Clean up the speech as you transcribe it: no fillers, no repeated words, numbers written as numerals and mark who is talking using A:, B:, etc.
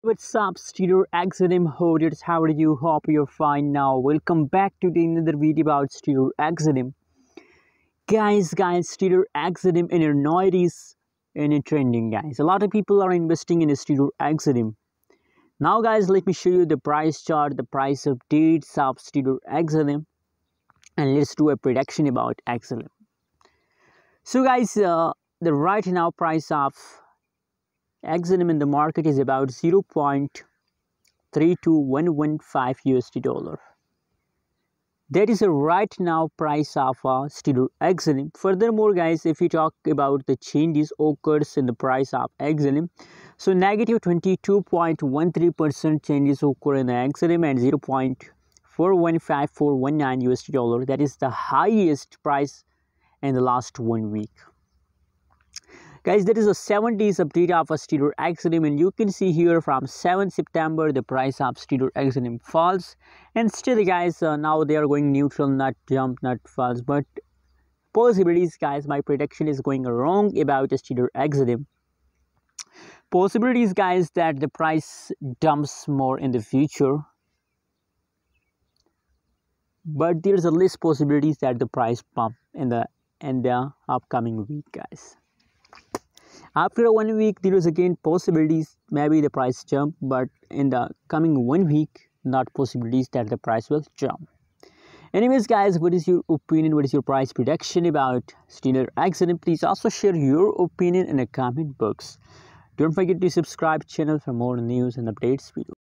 A: What's up, Stellar XLM holders? How are you? Hope you're fine now. Welcome back to another video about Stellar XLM. Guys, Stellar XLM in Andriod is in trending, guys. A lot of people are investing in Stellar XLM. Now, guys, let me show you the price chart, the price updates of Stellar XLM, and let's do a prediction about XLM. So, guys, the right now price of XLM in the market is about 0.32115 USD dollar. That is a right now price of Stellar XLM. Furthermore, guys, if we talk about the changes occurs in the price of XLM, so negative 22.13% changes occur in the XLM and 0.415419 USD dollar. That is the highest price in the last 1 week. Guys, that is a 7 days update of a Stellar XLM, and you can see here from 7 September the price of Stellar XLM falls, and still, guys, now they are going neutral, not jump, not falls, but possibilities, guys, my prediction is going wrong about the Stellar XLM. Possibilities, guys, that the price dumps more in the future, but there's a less possibilities that the price pump in the upcoming week, guys. After 1 week, there is again possibilities, maybe the price jump, but in the coming 1 week, not possibilities that the price will jump. Anyways, guys, what is your opinion? What is your price prediction about Stellar XLM? Please also share your opinion in the comment box. Don't forget to subscribe channel for more news and updates videos.